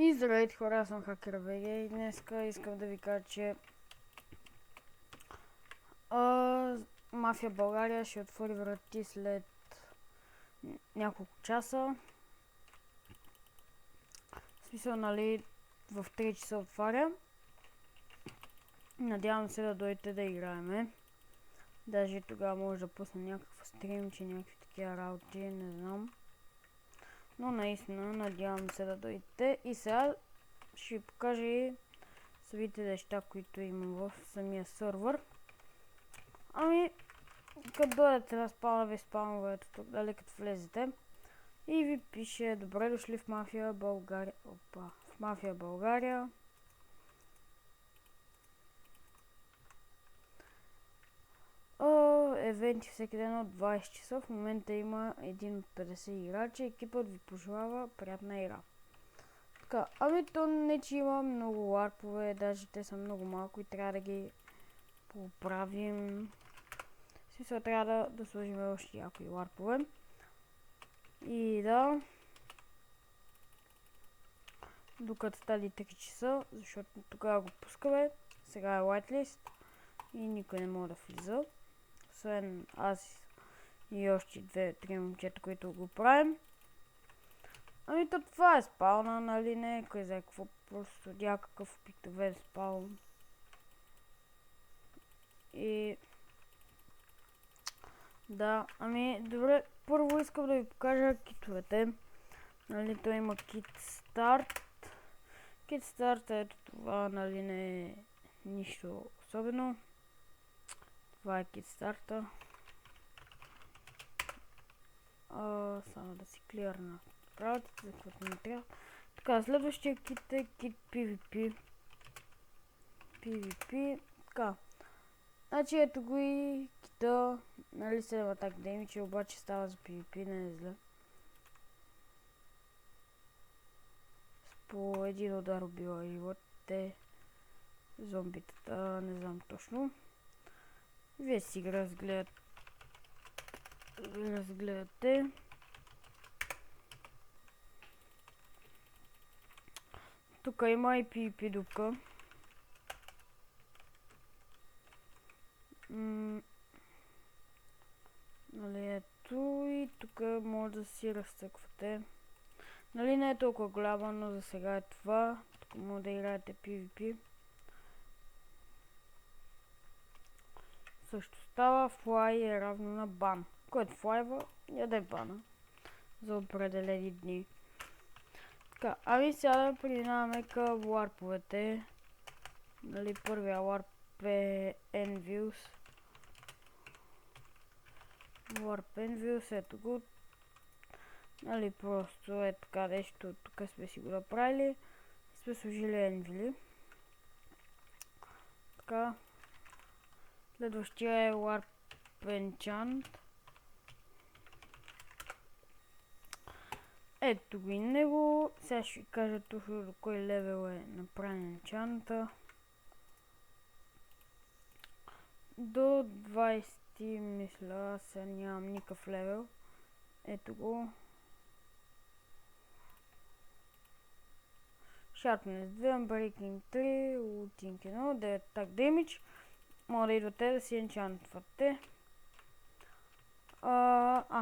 И здравейте хора, аз съм HackerBG и днеска искам да ви кажа, че Мафия България ще отвори врати след няколко часа. В смисъл, нали, в 3 часа отваря. Надявам се да дойдете да играеме. Даже тогава може да пусна някаква стримче, някакви такива работи, не знам. Но наистина, надявам се да дойдете. И сега ще ви покажа и самите неща, които имам в самия сървър. Ами, като дойдете на спавна, ви спавновете тук, дали като влезете. И ви пише: добре дошли в Мафия България. Опа, в Мафия България. Евенти всеки ден от 20 часа. В момента има 1 от 50 играчи. Екипът ви пожелава приятна игра. Така, ами то не че има много ларпове, даже те са много малко и трябва да ги поправим. Смисъл, трябва да сложим още някои ларпове. И да, докато стали 3 часа, защото тогава го пускаме. Сега е whitelist и никой не може да влиза. Освен аз и още 2-3 момчета, които го правим. Ами то това е спална, нали, не? Кой знае какво, просто някакъв обикновен спалн. И да, ами добре, първо искам да ви покажа китовете. Нали, той има кит старт. Кит старт, ето това, нали, не е нищо особено. Това е кит старта. Само да си клирна правилата, за каквото не трябва. Така, следващия кит е кит PvP. PvP, така. Значи ето го и кита, нали, 7 атак демидж, обаче става за PvP, не е зле. По един удар убива животите, зомбитата, не знам точно. Вие си ги разгледате. Тук има и PvP дупка. Нали, ето и тук може да си разцъквате. Нали, не е толкова голяма, но за сега е това. Тук може да играете PvP. Също става fly е равно на бан. Който флайва, яде бана за определени дни. Така, ами сега да преминаваме към ларповете. Нали, първия ларп е Envious. Warp Envious, ето го. Нали, просто е така нещо, тук сме си го направили. Сме сложили Envily. Така. Следващия е Warp Enchant. Ето го и него. Сега ще ви кажа точно до кой левел е направен Enchant-а. До 20 мисля, сега нямам никакъв левел. Ето го. Sharpness 2, Breaking 3, Looting 1, 9 attack damage. Може да идвате да си енчантвате.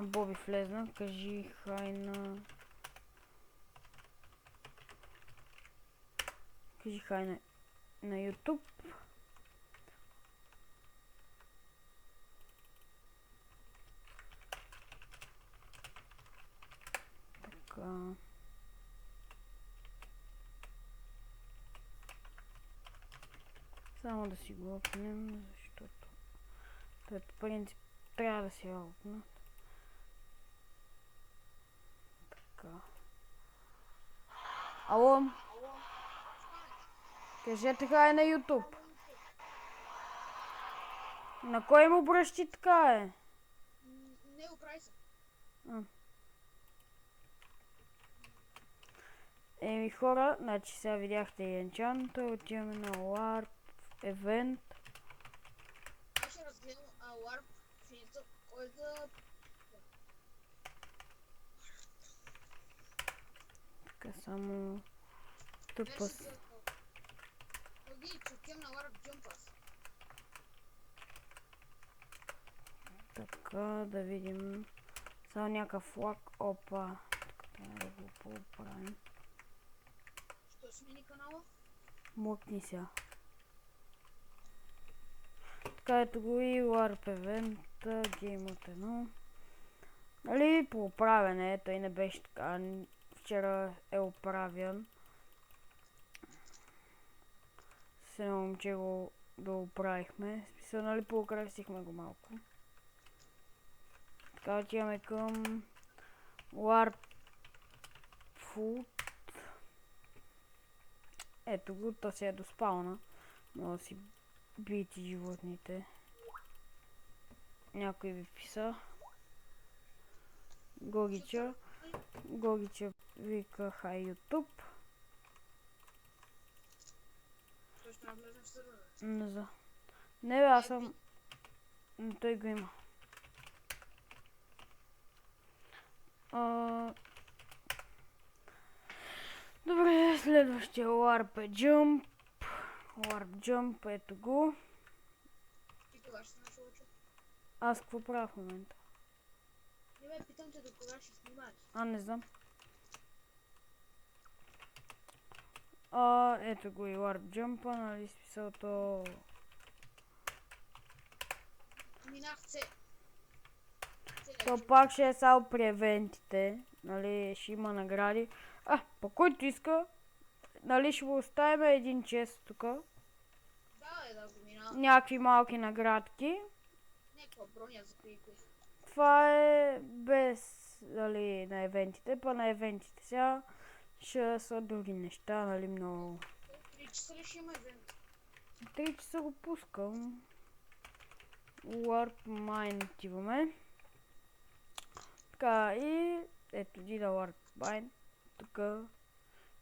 Боби влезна. Кажи хай на... Кажи хай на YouTube. Така. Само да си го опнем, защото той по принцип трябва да си опнат. Така. Ало? Кажете хай на YouTube. На кой му обръщи така е? Не го прави се. Еми хора, значи сега видяхте и енчанта, отиваме на Warp Event. Аз ще разгледам Warp финито, кой да... Така само Тъпъс. Оги, чукем на Warp Jump аз. Така, да видим. Само някакъв флаг. Опа. Тук трябва да го поправим. Що смени канала? Млъкни сега. Така, ето го и Warp Event, Game от 1. Нали, по оправяне, той не беше така. Вчера е оправен. С едно момче го оправихме. В смисъл, нали, поукрасихме го малко. Така, отиваме към Warp Food. Ето го, то си е до спауна. Може да си биете животните. Някой ви писа. Гогича вика хай YouTube. Той ще навлезем в сервера. Не знам. Не бе, аз съм... Той го има. Добре, следващия Warp е Jump. Warp Jump, ето го. Ти кога ще се научи? Аз какво правя в момента? Не бе, питам те до кога ще снимаш. Не знам. Ето го и Warp Jump, нали смисълто... Минах се. То пак ще е само при евентите, нали, ще има награди. По който иска, нали, ще го оставим един чест тук. Да го минавам. Някакви малки наградки. Някаква броня за пейкове. Това е без, нали, на евентите, па на евентите сега ще са други неща, нали, много. 3 часа ли ще има евент? 3 часа го пускам. Warp Mine отиваме. Така и ето Dida Warp Mine. Тук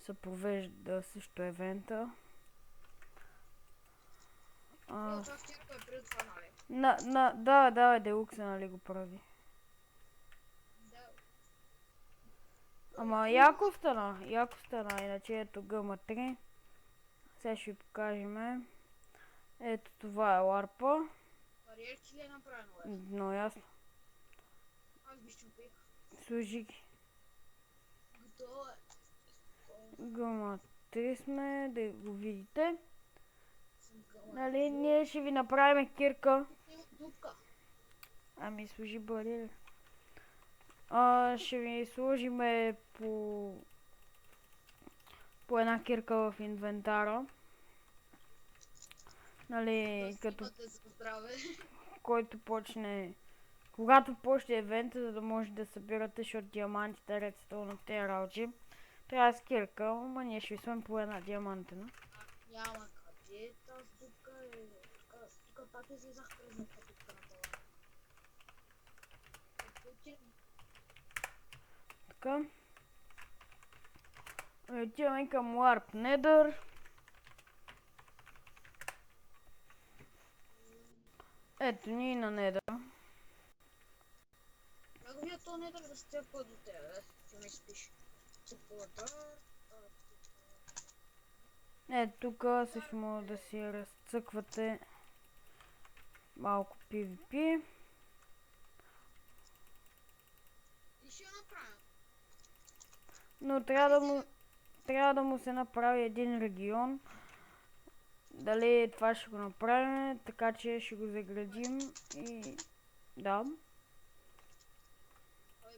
се провежда също евента. Това втирка е преди това, нали? Да, Делукса, нали, го прави. Да. Ама яко стана, иначе ето Гъма 3. Сега ще ви покажем. Ето това е ларпа. Бариерки ли е направено, бе? Но ясно. Аз би щупих. Служи ги. Готово е. Гъма 3 сме, да го видите. Съм гъла. Нали, ние ще ви направим кирка. Има дупка. Ами служи бариер. Ще ви сложиме по една кирка в инвентара. Нали, Да като снимате за здраве. който почне, когато почне евента, за да може да събирате, защото диамантите, редстоун, тези работи, трябва с кирка, ама ние ще ви сложим по една диамантена. Няма къде тази дупка е. Тук пак излизах през някаква дупка на това. Така. Отиваме към Warp Nether. Ето ни на Nether. Как вие то не да степа до тебе, че ми спиш? Ето тук също може да си разцъквате малко PvP. И ще я направя. Но трябва да му се направи един регион. Дали това ще го направим, така че ще го заградим и да.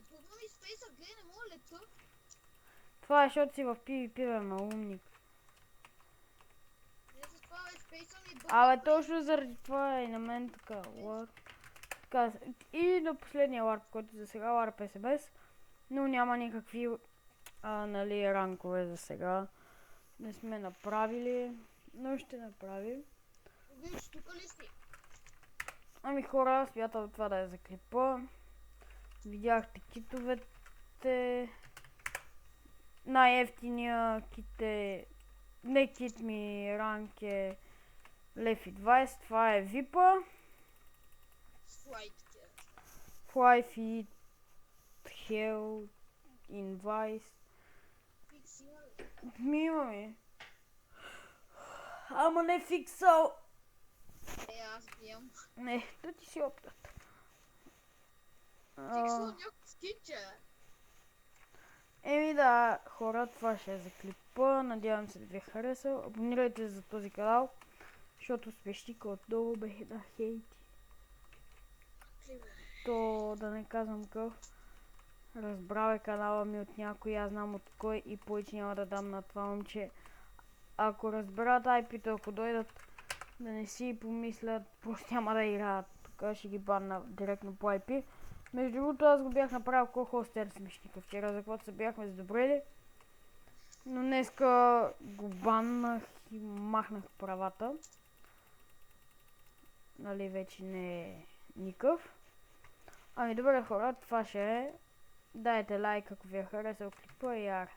Пробвам и спейса, гледай, не мога лета. Това е, защото си в PvP, бе, малумник. Не с това бе, спейса ми бъде. Абе, точно заради това е и на мен така. What? Така, и на последния ларп, който за сега ларп SMS, но няма никакви нали, ранкове за сега. Не сме направили, но ще направим. Виж, тук ли си? Ами хора, смятам това да е за клипа. Видяхте китовете. Най-ефтиния кит е... Не кит ми, ранг е Left 20, това е VIP-а. Слайдите. Fly Feed, Hell, Invice. Fix си има ли? Има ми. Ама не фиксал. Аз бием. Не, да ти си опитат. Фиксал някакво скинче. Еми да, хора, това ще е за клипа. Надявам се да ви е харесал. Абонирайте за този канал, защото свещика отдолу бе да хейти. То да не казвам къв. Разбрал е канала ми от някой, аз знам от кой и повече няма да дам на това момче. Ако разберат IP-то, ако дойдат, да не си помислят, просто няма да играят. Тук ще ги банна директно по IP. Между другото, аз го бях направил ко-хостер смешника вчера, за каквото се бяхме задобрили. Но днеска го баннах и махнах правата. Нали, вече не е никакъв. Ами добре хора, това ще е. Дайте лайк ако ви е харесал клипа и яр.